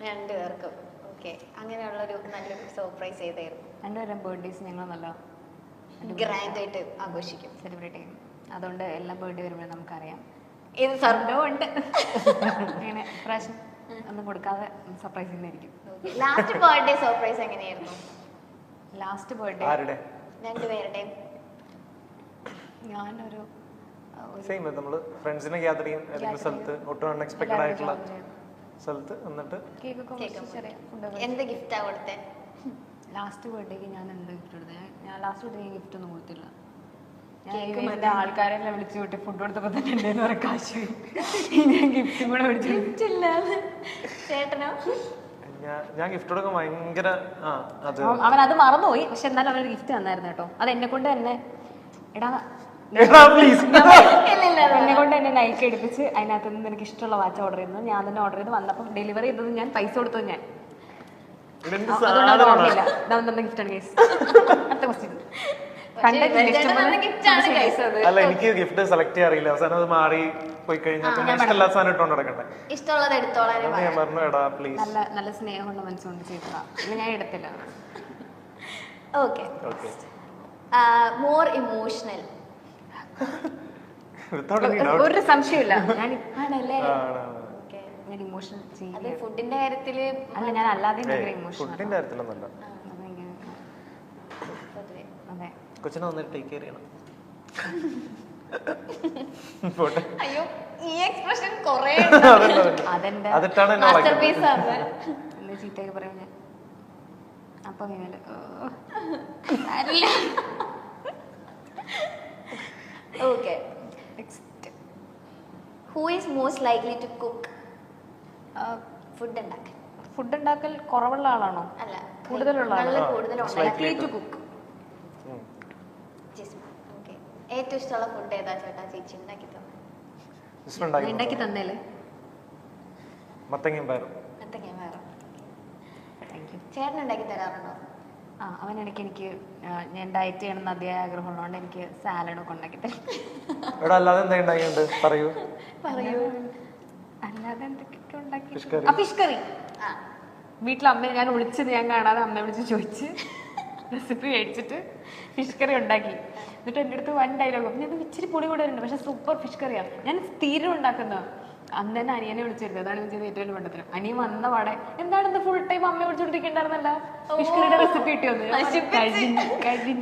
രണ്ടുപേർക്കും. ഓക്കെ, അങ്ങനെയുള്ളൊരു നല്ലൊരു സർപ്രൈസ് ചെയ്തായിരുന്നു. രണ്ടുപേരും ബർത്ത്ഡേസ് ഞങ്ങൾ നല്ല ഗ്രാൻഡ് ആയിട്ട് ആഘോഷിക്കും, സെലിബ്രേറ്റ് ചെയ്യും. അതുകൊണ്ട് എല്ലാ ബർത്ത്ഡേ വരുമ്പോഴും നമുക്കറിയാം ഇത് ഉണ്ട്. അങ്ങനെ പ്രാവശ്യം ഒന്നും കൊടുക്കാതെ സർപ്രൈസ് ചെയ്യുന്നതായിരിക്കും. ലാസ്റ്റ് ബർത്ത്ഡേ സർപ്രൈസ് എങ്ങനെയായിരുന്നു? ലാസ്റ്റ് ബർത്ത്ഡേ രണ്ടുപേരുടെയും ഞാനൊരു സെയിം നമ്മള് ഫ്രണ്ട്സിനെ ഗ്യാദർ ചെയ്യും ഏതെങ്കിലും സ്ഥലത്ത്, ഒട്ടും അൺഎക്സ്പെക്ടഡ് ആയിട്ടുള്ള സ്ഥലത്ത് എന്നിട്ട് എന്ത് ഗിഫ്റ്റാ കൊടുത്തേ? ലാസ്റ്റ് ബർത്ത്ഡേക്ക് ഞാൻ എന്ത് ഗിഫ്റ്റ് കൊടുത്തത്? ഞാൻ ലാസ്റ്റ് ബർത്ത്ഡേ ഗിഫ്റ്റ് ഒന്നും കൊടുത്തില്ല. ഞാൻ എന്റെ ആൾക്കാരെല്ലാം വിളിച്ചു വിട്ട് ഫുഡ് കൊടുത്തപ്പോ തന്നെ എന്റെ കുറെ കാശ് ഞാൻ ഗിഫ്റ്റും കൂടെ വിളിച്ചില്ല. ചേട്ടനോ? ഞാൻ ഗിഫ്റ്റ് കൊടുക്കാൻ ഭയങ്കര അവൻ അത് മറന്നുപോയി. പക്ഷെ എന്നാലും അവനൊരു ഗിഫ്റ്റ് തന്നായിരുന്നു കേട്ടോ. അത് എന്നെ കൊണ്ട് തന്നെ എന്നെ കൊണ്ട് തന്നെ നൈക്ക് എടുപ്പിച്ച് അതിനകത്ത് നിന്ന് എനിക്ക് ഇഷ്ടമുള്ള വാച്ച് ഓർഡർ ചെയ്യുന്നത് ഞാൻ തന്നെ ഓർഡർ ചെയ്ത് വന്നപ്പോൾ ഡെലിവറി ചെയ്തത് ഞാൻ, പൈസ കൊടുത്തത് ഞാൻ. അതുകൊണ്ട് ഓർമ്മയില്ല. ഗിഫ്റ്റാണ് കേസ്. അടുത്ത ക്വസ്റ്റ്യൻ. അല്ല, എനിക്ക് ഗിഫ്റ്റ് സെലക്ട് ചെയ്യാറില്ല. അവസാനം അത് മാറി പോയി കഴിഞ്ഞാൽ ഇഷ്ടമുള്ള സാധനം ഇട്ടോണ്ട് നടക്കണ്ടേ. ഇഷ്ടമുള്ളത് എടുത്തോളാം. ഞാൻ പറഞ്ഞു എടാ പ്ലീസ്. നല്ല സ്നേഹമുള്ള മനസ്സുകൊണ്ട് ചെയ്തതാ. ഞാൻ എടുത്തില്ല. Okay, more emotional? ഒരു സംശയമില്ല. ഞാൻ ഇമോഷണൽ ചെയ്യും. ഫുഡിന്റെ കാര്യത്തില് അല്ല, ഞാൻ അല്ലാതെ ഇമോഷണൽ. ഫുഡിന്റെ കാര്യത്തിലൊന്നല്ല. അതെ, കൊച്ചിനെ വന്നിട്ട് ടേക്ക് കെയർ ചെയ്യണം. അയ്യോ, ഈ എക്സ്പ്രഷൻ കൊറേ അതിട്ടാണ് ചീത്തയൊക്കെ പറയും ഞാൻ. അപ്പൊ okay, who is most likely to cook? Food ഉണ്ടാക്കൽ കുറവുള്ള ആളാണോ? അല്ല, കൂടുതലുള്ള ലൈക്ലി ടു കുക്ക്. ഏറ്റവും ഇഷ്ടമുള്ള ഫുഡ് ഏതാ ചേട്ടാ? ചേച്ചി ഉണ്ടാക്കി തന്നേല് മത്തങ്ങയും പയറും. ചേട്ടൻ ഉണ്ടാക്കി തരാറുണ്ടോ? അവനിടയ്ക്ക് എനിക്ക് ഞാൻ ഡയറ്റ് ചെയ്യണമെന്ന് അതിയായ ആഗ്രഹമുള്ളതുകൊണ്ട് എനിക്ക് സാലഡൊക്കെ ഉണ്ടാക്കി തരും. അല്ലാതെ എന്താ ഉണ്ടാക്കിയുണ്ട്? പറയൂ. അല്ലാതെ എന്തൊക്കെ ഉണ്ടാക്കി? Fish curry. വീട്ടിൽ അമ്മ ഞാൻ വിളിച്ചത് ഞാൻ കാണാതെ അമ്മ വിളിച്ച് ചോദിച്ച് റെസിപ്പി മേടിച്ചിട്ട് ഫിഷ് കറി ഉണ്ടാക്കി. എന്നിട്ട് എൻ്റെ അടുത്ത് വൺ ഡയലോഗ്, ഞാൻ ഇച്ചിരി പൊടി കൂടെ ഉണ്ട്, പക്ഷെ സൂപ്പർ ഫിഷ് കറിയാണ്. ഞാൻ സ്ഥിരം ഉണ്ടാക്കുന്ന. അന്ന് തന്നെ അനിയനെ വിളിച്ചിരുന്നത്. അതാണ് വിളിച്ചത് ഏറ്റവും വലിയ പണ്ടത്തിനും. അനിയൻ വന്ന പാടെ എന്താണെന്ന് ഫുൾ ടൈം അമ്മയെ വിളിച്ചോണ്ടിരിക്കണ്ടായിരുന്നല്ല, ഫിഷ് കറിയുടെ റെസിപ്പി കിട്ടിയൊന്ന്.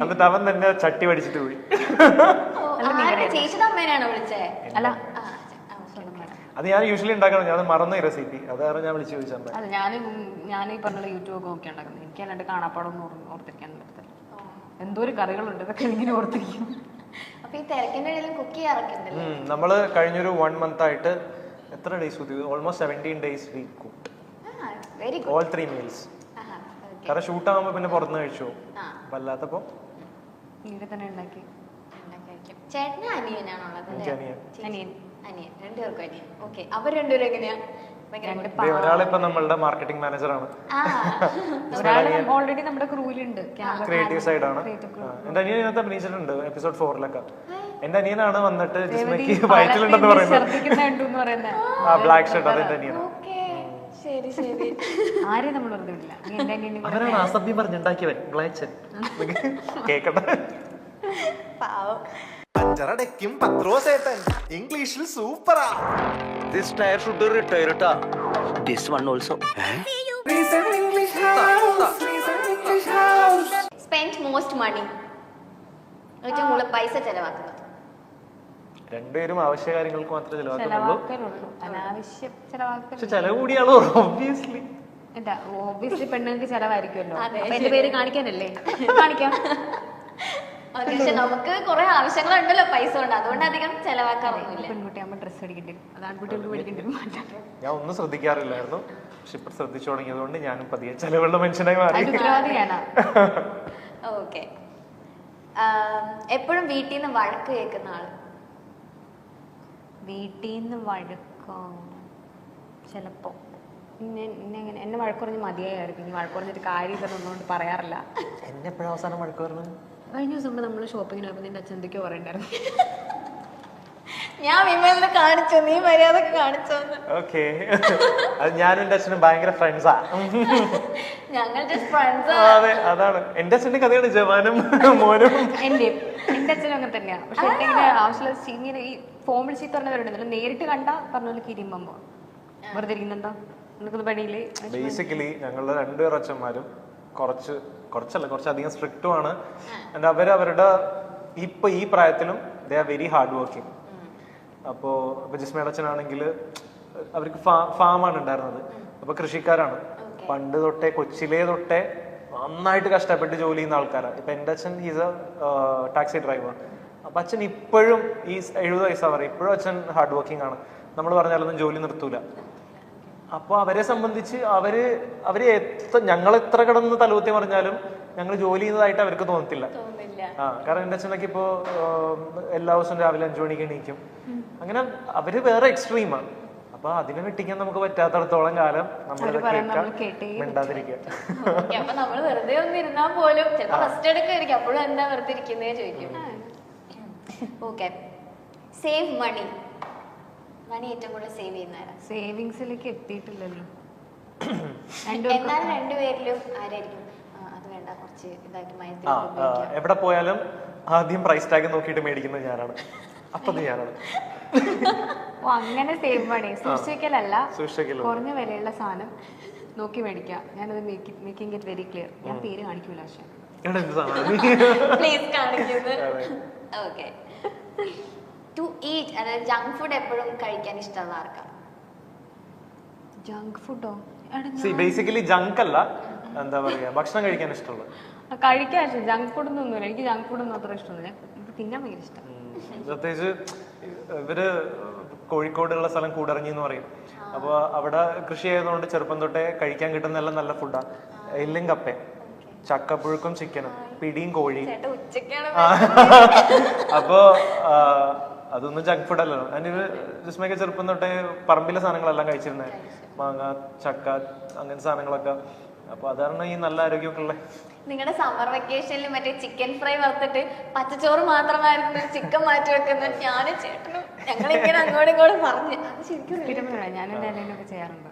എന്നിട്ട് അവൻ തന്നെ ചട്ടി പഠിച്ചിട്ട് പോയി. ചേച്ചിയുടെ അമ്മേനാണോ വിളിച്ചേ? അല്ല, അത് ഞാൻ യൂഷ്വലി ഉണ്ടാക്കണം. ഞാൻ മറന്ന ഈ റെസിപ്പി, അതാണ് ഞാൻ വിളിച്ചു ചോദിച്ചത്. അല്ല, ഞാൻ ഈ പറഞ്ഞ യൂട്യൂബ് ഒക്കെ നോക്കി ഉണ്ടാക്കുന്നത്. എനിക്ക് അല്ലാണ്ട് കാണാപ്പാടൊന്നും ഓർത്തിരിക്കാൻ പറ്റത്തില്ല. എന്തോരം കറികളുണ്ട്, ഇതൊക്കെ ഇങ്ങനെ ഓർത്തിരിക്കും. അപ്പൊ ഈ തിരക്കിന്റെ ഇടയിൽ കുക്ക് ചെയ്യാറൊക്കെ നമ്മള് കഴിഞ്ഞൊരു 1 month ആയിട്ട് എത്ര days almost 17 days we cooked. Very good. All 3 meals. കാരണം ഷൂട്ട് ആകുമ്പോ പിന്നെ പുറത്തുനിന്ന് കഴിച്ചു. അല്ലാത്തപ്പോ ഇവിടെ തന്നെ ഉണ്ടാക്കി. ചേട്ടന് അനിയനാണുള്ളത്? അനിയൻ. രണ്ടുപേർക്കും അനിയൻ. ഓക്കെ, അവർ രണ്ടുപേരും എങ്ങനെയാ? ഒരാളിപ്പോ നമ്മളുടെ മാർക്കറ്റിംഗ് മാനേജറാണ്. ഓൾറെഡി നമ്മുടെ ക്രൂവിലുണ്ട്, ക്രിയേറ്റീവ് സൈഡാണ്. എന്റെ അനിയൻ ഇതിനകത്ത് അഭിനയിച്ചിട്ടുണ്ട് എപ്പിസോഡ് 4-ലൊക്കെ. എന്റെ അനിയനാണ് വന്നിട്ട് ജിസ്മയ്ക്ക് വയറ്റിലുണ്ടെന്ന് പറയുന്നത്. ബ്ലാക്ക് ഷർട്ട് അതെന്റെ അനിയനാണ്. ആരെയും നമ്മൾ വെറുതെ വിടില്ല. അവരാണ് അസഭ്യം പറഞ്ഞുണ്ടാക്കിയവൻ ഗ്ലാച്ചൻ. കേക്കട്ടെ. പഞ്ചറടയ്ക്കും പത്രോസേട്ടൻ ഇംഗ്ലീഷിൽ സൂപ്പറാ. This tire should retire ta. This one also. Spend most money. ഏറ്റവും കൂടുതൽ പൈസ ചെലവാക്കുന്നത്? രണ്ടുപേരും ആവശ്യ കാര്യങ്ങൾക്ക് മാത്രമേ ചെലവാക്കുന്നുള്ളൂ. പക്ഷെ ചെലവ് കൂടിയാളോ ഒബ്വിയസ്ലി. ഒബ്വിയസ്ലി പെണ്ണുങ്ങൾക്ക് ചെലവായിരിക്കുമല്ലോ. എന്റെ പേര് കാണിക്കാനല്ലേ? കാണിക്കാം. പക്ഷെ നമുക്ക് കുറെ ആവശ്യങ്ങളുണ്ടല്ലോ പൈസ കൊണ്ട്, അതുകൊണ്ട് അധികം ചെലവാക്കാറൊന്നുമില്ല. പെൺകുട്ടിയാകുമ്പോൾ ഡ്രസ് അടിക്കേണ്ടി വരും, അത് ആൺകുട്ടികൾക്ക് മേടിക്കേണ്ടി വരും. ഞാൻ ഒന്നും ശ്രദ്ധിക്കാറില്ലായിരുന്നു, പക്ഷെ ഇപ്പൊ ശ്രദ്ധിച്ചു തുടങ്ങിയതുകൊണ്ട് ഞാനും പതിയെ ചെലവുള്ള മനുഷ്യനായി മാറി. ഓക്കെ, എപ്പോഴും വീട്ടിൽ നിന്ന് വഴക്ക് കേൾക്കുന്ന ആള്? വീട്ടിൽ നിന്ന് വഴക്കോ? ചിലപ്പോ എന്നെ വഴക്ക് പറഞ്ഞ് മതിയായിരിക്കും. ഇനി വഴക്ക് പറഞ്ഞിട്ട് കാര്യം ഇതൊന്നും പറയാറില്ല. എന്നെ എപ്പോഴും അവസാനം വഴക്ക് പറഞ്ഞു? കഴിഞ്ഞ ദിവസം നമ്മൾ ഷോപ്പിങ്ങിന് പോയപ്പോൾ നിന്റെ അച്ഛൻ എന്തൊക്കെയോ പറയണ്ടായിരുന്നു. ഞാൻ വിമലിനെ കാണിച്ചു, നീ മര്യാദക്ക് കാണിച്ചോന്ന്. ഓക്കെ. അത് ഞാനും എന്റെ അച്ഛനും ഭയങ്കര ഫ്രണ്ട്സാ. ഞങ്ങൾ ജസ്റ്റ് ഫ്രണ്ട്സ്. അതെ, അതാണ് എന്റെ അച്ഛന്റെ കഥയാണ് ജവാനും മോനും. എന്റെ അച്ഛനും അങ്ങനെ തന്നെയാണ്. പക്ഷെ ഇങ്ങനെ ആവശ്യമുള്ള ഇങ്ങനെ ഈ ഫോൺ വിളിച്ച് പറഞ്ഞവരുണ്ടല്ലോ, നേരിട്ട് കണ്ടാ പറഞ്ഞ പോലെ കിരിമ്പോ വെറുതെ ഇരിക്കുന്നുണ്ടോ നിനക്കൊന്ന് പണിയില്ലേ. ബേസിക്കലി ഞങ്ങളുടെ രണ്ടുപേർ അച്ഛന്മാരും കുറച്ചധികം സ്ട്രിക്റ്റും ആണ്. ആൻഡ് അവരുടെ ഇപ്പൊ ഈ പ്രായത്തിലും they are very hard working. അപ്പോ ജിസ്മയുടെ അച്ഛനാണെങ്കിൽ അവർക്ക് ഫാമാണ് ഉണ്ടായിരുന്നത്. അപ്പൊ കൃഷിക്കാരാണ്. പണ്ട് തൊട്ടേ കൊച്ചിലേ തൊട്ടേ നന്നായിട്ട് കഷ്ടപ്പെട്ട് ജോലി ചെയ്യുന്ന ആൾക്കാരാണ്. ഇപ്പൊ എന്റെ അച്ഛൻ ഈസ് എ ടാക്സി ഡ്രൈവർ. അപ്പൊ അച്ഛൻ ഇപ്പോഴും ഈ 70 വയസ്സാ പറയും, ഇപ്പോഴും അച്ഛൻ ഹാർഡ് വർക്കിംഗ് ആണ്. നമ്മൾ പറഞ്ഞാലൊന്നും ജോലി നിർത്തൂല. അപ്പൊ അവരെ സംബന്ധിച്ച് ഞങ്ങൾ എത്ര കിടന്ന് തലൂത്തി പറഞ്ഞാലും ഞങ്ങൾ ജോലി ചെയ്യുന്നതായിട്ട് അവർക്ക് തോന്നത്തില്ല. കാരണം എന്റെ അച്ഛനൊക്കെ ഇപ്പോ എല്ലാ ദിവസവും രാവിലെ 5 മണിക്ക് എണീക്കും. അങ്ങനെ അവര് വേറെ എക്സ്ട്രീമാണ്. അപ്പൊ അതിനെ വെട്ടിക്കാൻ നമുക്ക് പറ്റാത്തടത്തോളം കാലം നമ്മൾ മിണ്ടാതിരിക്കുക. അപ്പൊ നമ്മള് വെറുതെ ഒന്നിരുന്നാ പോലും ചിലപ്പോ റെസ്റ്റ് എടുക്കായിരിക്കും, അപ്പോഴും എന്താ വെറുതെ ഇരിക്കുന്നേ ചോദിക്കും. ഓക്കെ. സേവ് മണി ഏറ്റവും കൂടുതൽ സേവ് ചെയ്യുന്നവരാ? സേവിങ്സിലേക്ക് എത്തിയിട്ടില്ലല്ലോ. എന്നാലും രണ്ടുപേരിലും ആരായിരിക്കും അത് വേണ്ട കുറച്ച് ഇതാക്കി മയത്തിൽ? എവിടെ പോയാലും ആദ്യം പ്രൈസ് ടാഗ് നോക്കിയിട്ട് മേടിക്കുന്നത് ഞാനാണ്. അപ്പൊ ഞാനാണ്. ഓ, അങ്ങനെ സേവ് മണി. സൂക്ഷിക്കലല്ല, കുറഞ്ഞ വിലയുള്ള സാധനം നോക്കി മേടിക്കാം. ഞാനത് മേക്കിംഗ് ഇറ്റ് വെരി ക്ലിയർ. ഞാൻ പേര് കാണിക്കൂല, പക്ഷെ പ്ലീസ് കാണിക്കുന്നത്. ഓക്കെ. ടു ഈറ്റ്, അതായത് ജങ്ക് ഫുഡ് എപ്പോഴും കഴിക്കാൻ ഇഷ്ടമുള്ള ആർക്കാ? ജങ്ക് ഫുഡോ? ബേസിക്കലി ജങ്ക് അല്ല, എന്താ പറയാ, ഭക്ഷണം കഴിക്കാൻ ഇഷ്ടമുള്ളത്. കഴിക്കാൻ ഇഷ്ടം. ജങ്ക് ഫുഡ് ഒന്നുമില്ല, എനിക്ക് ജങ്ക് ഫുഡ് ഒന്നും അത്ര ഇഷ്ടമൊന്നുമില്ല. തിന്നാൻ ഭയങ്കര ഇഷ്ടം. പ്രത്യേകിച്ച് ഇവര് കോഴിക്കോടുള്ള സ്ഥലം കൂടറഞ്ഞി എന്ന് പറയും. അപ്പൊ അവിടെ കൃഷി ആയതുകൊണ്ട് ചെറുപ്പം തൊട്ടേ കഴിക്കാൻ കിട്ടുന്ന എല്ലാം നല്ല ഫുഡാ. എല്ലും കപ്പയും ചക്കപ്പുഴുക്കും ചിക്കനും പിടിയും കോഴിയും. അപ്പോ അതൊന്നും ജങ്ക് ഫുഡ് അല്ലല്ലോ. ഞാനിത് ജിസ്മയൊക്കെ ചെറുപ്പം തൊട്ടേ പറമ്പിലെ സാധനങ്ങളെല്ലാം കഴിച്ചിരുന്നേ, മാങ്ങ, ചക്ക, അങ്ങനെ സാധനങ്ങളൊക്കെ. അപ്പൊ അതാണ് ഈ നല്ല ആരോഗ്യമൊക്കെ ഉള്ളത്. നിങ്ങളുടെ സമ്മർ വെക്കേഷനിൽ മറ്റേ ചിക്കൻ ഫ്രൈ വറുത്തിട്ട് പച്ചച്ചോറ് മാത്രമായിരുന്നു ചിക്കൻ മാറ്റി വെക്കുന്നത് ഞാനും ചേട്ടനും ഞങ്ങളിങ്ങനെ അങ്ങോട്ടും ഇങ്ങോട്ടും പറഞ്ഞു. അത് ശരിക്കും ഞാൻ എന്റെ അനിയനൊക്കെ ചെയ്യാറുണ്ട്.